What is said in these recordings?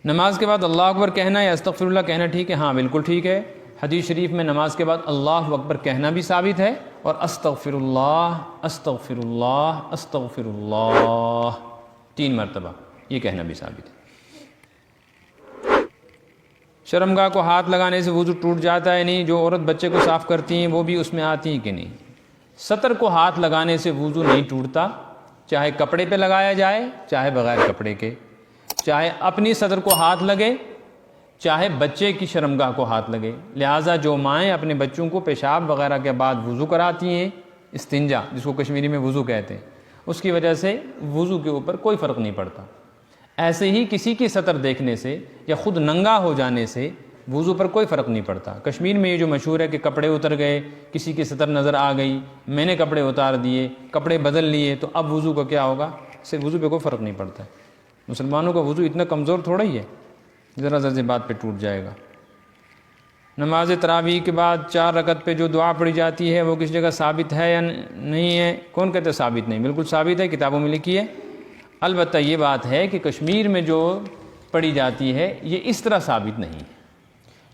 نماز کے بعد اللہ اکبر کہنا یا استغفر اللہ کہنا ٹھیک ہے؟ ہاں بالکل ٹھیک ہے۔ حدیث شریف میں نماز کے بعد اللہ اکبر کہنا بھی ثابت ہے، اور استغفر اللہ استغفر اللہ استغفر اللہ 3 مرتبہ یہ کہنا بھی ثابت ہے۔ شرمگاہ کو ہاتھ لگانے سے وضو ٹوٹ جاتا ہے؟ نہیں۔ جو عورت بچے کو صاف کرتی ہیں وہ بھی اس میں آتی ہیں کہ نہیں؟ سطر کو ہاتھ لگانے سے وضو نہیں ٹوٹتا، چاہے کپڑے پہ لگایا جائے چاہے بغیر کپڑے کے، چاہے اپنی سطر کو ہاتھ لگے چاہے بچے کی شرمگاہ کو ہاتھ لگے۔ لہٰذا جو مائیں اپنے بچوں کو پیشاب وغیرہ کے بعد وضو کراتی ہیں، استنجا جس کو کشمیری میں وضو کہتے ہیں، اس کی وجہ سے وضو کے اوپر کوئی فرق نہیں پڑتا۔ ایسے ہی کسی کی سطر دیکھنے سے یا خود ننگا ہو جانے سے وضو پر کوئی فرق نہیں پڑتا۔ کشمیر میں یہ جو مشہور ہے کہ کپڑے اتر گئے، کسی کی سطر نظر آ گئی، میں نے کپڑے اتار دیے، کپڑے بدل لیے، تو اب وضو کا کیا ہوگا؟ اس سے وضو پہ کوئی فرق نہیں پڑتا ہے۔ مسلمانوں کا وضو اتنا کمزور تھوڑا ہی ہے، ذرا ذرا بات پہ ٹوٹ جائے گا۔ نماز تراویح کے بعد 4 رکعت پہ جو دعا پڑھی جاتی ہے وہ کس جگہ ثابت ہے یا نہیں ہے؟ کون کہتے ہیں ثابت نہیں؟ بالکل ثابت ہے، کتابوں میں لکھی ہے۔ البتہ یہ بات ہے کہ کشمیر میں جو پڑھی جاتی ہے یہ اس طرح ثابت نہیں ہے۔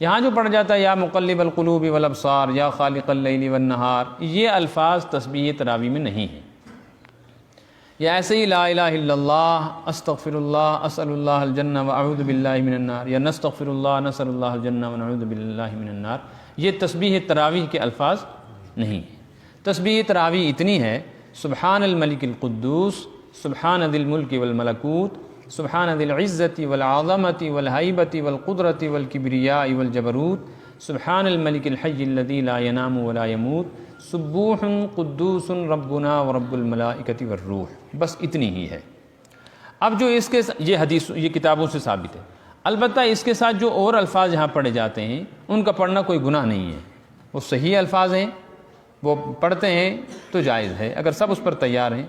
یہاں جو پڑھا جاتا ہے یا مقلب القلوب والابصار یا خالق اللیل والنہار، یہ الفاظ تسبیح تراویح میں نہیں ہیں۔ یا ایسے ہی لا الہ الا اللہ، استغفر اللہ، اسأل اللہ الجنہ واعوذ باللہ من النار، یا نستغفر اللہ نسأل اللہ الجنہ ونعوذ باللہ من النار، یہ تسبیح تراویح کے الفاظ نہیں ہیں۔ تسبیح تراویح اتنی ہے: سبحان الملک القدوس، سبحان ذی الملک والملکوت، سبحان ذی العزت والعظمت والہیبت والقدرت والکبریاء والجبروت، سبحان الملک الحی الذی لا ینام ولا یموت، سبوح قدوس ربنا ورب الملائکۃ والروح۔ بس اتنی ہی ہے۔ اب جو اس کے یہ حدیث یہ کتابوں سے ثابت ہے۔ البتہ اس کے ساتھ جو اور الفاظ یہاں پڑھے جاتے ہیں ان کا پڑھنا کوئی گناہ نہیں ہے، وہ صحیح الفاظ ہیں، وہ پڑھتے ہیں تو جائز ہے اگر سب اس پر تیار ہیں۔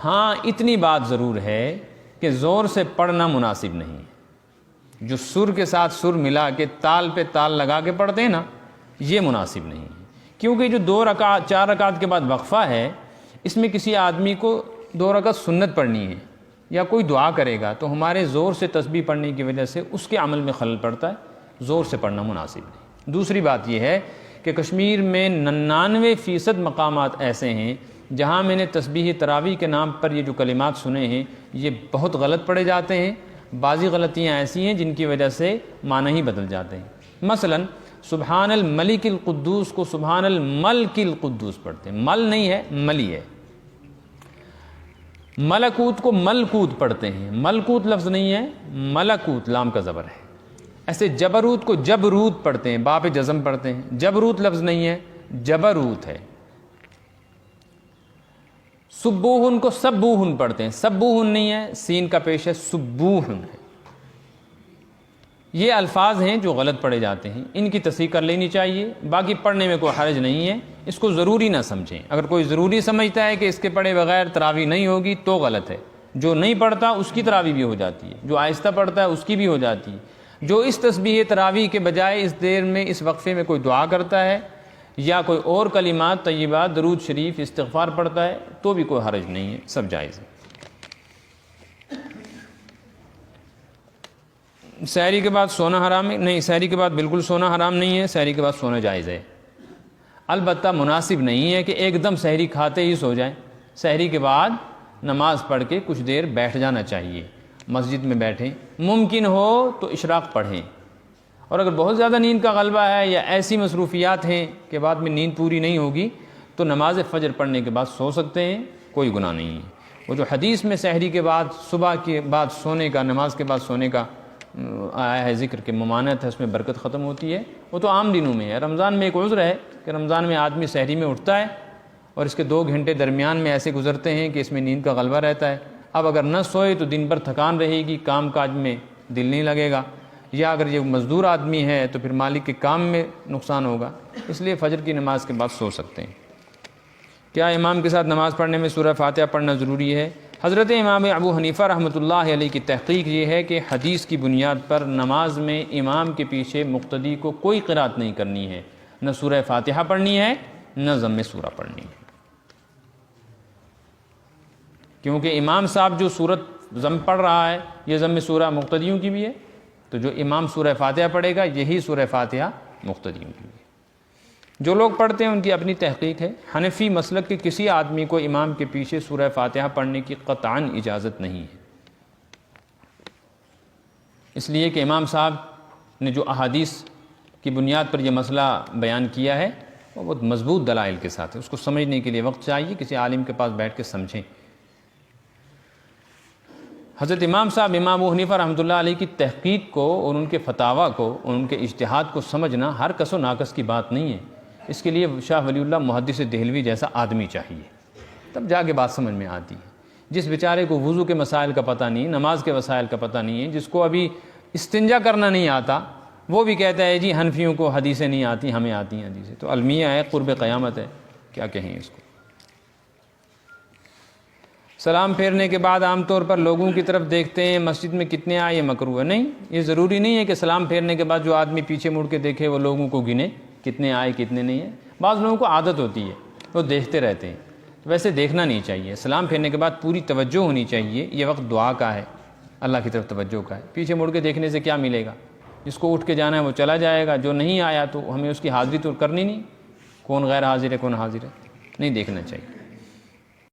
ہاں اتنی بات ضرور ہے کہ زور سے پڑھنا مناسب نہیں ہے۔ جو سر کے ساتھ سر ملا کے تال پہ تال لگا کے پڑھتے ہیں نا، یہ مناسب نہیں ہے، کیونکہ جو 4 رکعت کے بعد وقفہ ہے، اس میں کسی آدمی کو 2 رکعت سنت پڑھنی ہے یا کوئی دعا کرے گا تو ہمارے زور سے تسبیح پڑھنے کی وجہ سے اس کے عمل میں خلل پڑتا ہے، زور سے پڑھنا مناسب نہیں۔ دوسری بات یہ ہے کہ کشمیر میں 99% مقامات ایسے ہیں جہاں میں نے تسبیح تراویح کے نام پر یہ جو کلمات سنے ہیں یہ بہت غلط پڑھے جاتے ہیں۔ بعضی غلطیاں ایسی ہیں جن کی وجہ سے معنی ہی بدل جاتے ہیں۔ مثلا سبحان الملک القدوس کو سبحان الملک القدوس پڑھتے ہیں، مل نہیں ہے، ملی ہے۔ ملکوت کو ملکوت پڑھتے ہیں، ملکوت لفظ نہیں ہے، ملکوت لام کا زبر ہے۔ ایسے جبروت کو جبروت پڑھتے ہیں، با پہ جزم پڑھتے ہیں، جبروت لفظ نہیں ہے، جبروت ہے۔ سبوہن کو سبوہن پڑھتے ہیں، سبوہن نہیں ہے، سین کا پیش ہے، سبوہن ہے۔ یہ الفاظ ہیں جو غلط پڑھے جاتے ہیں، ان کی تصحیح کر لینی چاہیے۔ باقی پڑھنے میں کوئی حرج نہیں ہے، اس کو ضروری نہ سمجھیں۔ اگر کوئی ضروری سمجھتا ہے کہ اس کے پڑھے بغیر تراویح نہیں ہوگی تو غلط ہے۔ جو نہیں پڑھتا اس کی تراویح بھی ہو جاتی ہے، جو آہستہ پڑھتا ہے اس کی بھی ہو جاتی ہے۔ جو اس تسبیح تراویح کے بجائے اس دیر میں اس وقفے میں کوئی دعا کرتا ہے یا کوئی اور کلمات طیبات درود شریف استغفار پڑھتا ہے تو بھی کوئی حرج نہیں ہے، سب جائز ہے۔ سحری کے بعد سونا حرام ہے؟ نہیں، سحری کے بعد بالکل سونا حرام نہیں ہے، سحری کے بعد سونا جائز ہے۔ البتہ مناسب نہیں ہے کہ ایک دم سحری کھاتے ہی سو جائیں۔ سحری کے بعد نماز پڑھ کے کچھ دیر بیٹھ جانا چاہیے، مسجد میں بیٹھیں، ممکن ہو تو اشراق پڑھیں، اور اگر بہت زیادہ نیند کا غلبہ ہے یا ایسی مصروفیات ہیں کہ بعد میں نیند پوری نہیں ہوگی تو نماز فجر پڑھنے کے بعد سو سکتے ہیں، کوئی گناہ نہیں ہے۔ وہ جو حدیث میں سحری کے بعد صبح کے بعد سونے کا، نماز کے بعد سونے کا آیا ہے ذکر کہ ممانعت ہے، اس میں برکت ختم ہوتی ہے، وہ تو عام دنوں میں ہے۔ رمضان میں ایک عذر ہے کہ رمضان میں آدمی سحری میں اٹھتا ہے اور اس کے 2 گھنٹے درمیان میں ایسے گزرتے ہیں کہ اس میں نیند کا غلبہ رہتا ہے۔ اب اگر نہ سوئے تو دن بھر تھکان رہے گی، کام کاج میں دل نہیں لگے گا، یا اگر یہ مزدور آدمی ہے تو پھر مالک کے کام میں نقصان ہوگا، اس لیے فجر کی نماز کے بعد سو سکتے ہیں۔ کیا امام کے ساتھ نماز پڑھنے میں سورہ فاتحہ پڑھنا ضروری ہے؟ حضرت امام ابو حنیفہ رحمۃ اللہ علیہ کی تحقیق یہ ہے کہ حدیث کی بنیاد پر نماز میں امام کے پیچھے مقتدی کو کوئی قرات نہیں کرنی ہے، نہ سورہ فاتحہ پڑھنی ہے نہ ضم سورہ پڑھنی ہے، کیونکہ امام صاحب جو سورت ضم پڑھ رہا ہے یہ ضم سورہ مقتدیوں کی بھی ہے تو جو امام سورہ فاتحہ پڑھے گا یہی سورہ فاتحہ مقتدی کے لیے۔ جو لوگ پڑھتے ہیں ان کی اپنی تحقیق ہے۔ حنفی مسلک کے کسی آدمی کو امام کے پیچھے سورہ فاتحہ پڑھنے کی قطعاً اجازت نہیں ہے، اس لیے کہ امام صاحب نے جو احادیث کی بنیاد پر یہ مسئلہ بیان کیا ہے وہ بہت مضبوط دلائل کے ساتھ ہے، اس کو سمجھنے کے لیے وقت چاہیے، کسی عالم کے پاس بیٹھ کے سمجھیں۔ حضرت امام صاحب امام ابو حنیفہ رحمۃ اللہ علیہ کی تحقیق کو اور ان کے فتاویٰ کو اور ان کے اجتہاد کو سمجھنا ہر کس و ناقص کی بات نہیں ہے، اس کے لیے شاہ ولی اللہ محدث دہلوی جیسا آدمی چاہیے، تب جا کے بات سمجھ میں آتی ہے۔ جس بیچارے کو وضو کے مسائل کا پتہ نہیں، نماز کے مسائل کا پتہ نہیں ہے، جس کو ابھی استنجا کرنا نہیں آتا، وہ بھی کہتا ہے جی حنفیوں کو حدیثیں نہیں آتی، ہمیں آتی ہیں حدیثیں، تو المیہ ہے، قرب قیامت ہے، کیا کہیں اس کو۔ سلام پھیرنے کے بعد عام طور پر لوگوں کی طرف دیکھتے ہیں، مسجد میں کتنے آئے، یہ مکروہ ہے؟ نہیں، یہ ضروری نہیں ہے کہ سلام پھیرنے کے بعد جو آدمی پیچھے مڑ کے دیکھے وہ لوگوں کو گنے کتنے آئے کتنے نہیں ہے۔ بعض لوگوں کو عادت ہوتی ہے، وہ دیکھتے رہتے ہیں، ویسے دیکھنا نہیں چاہیے۔ سلام پھیرنے کے بعد پوری توجہ ہونی چاہیے، یہ وقت دعا کا ہے، اللہ کی طرف توجہ کا ہے۔ پیچھے مڑ کے دیکھنے سے کیا ملے گا؟ جس کو اٹھ کے جانا ہے وہ چلا جائے گا، جو نہیں آیا تو ہمیں اس کی حاضری تو کرنی نہیں، کون غیر حاضر ہے کون حاضر ہے، نہیں دیکھنا چاہیے۔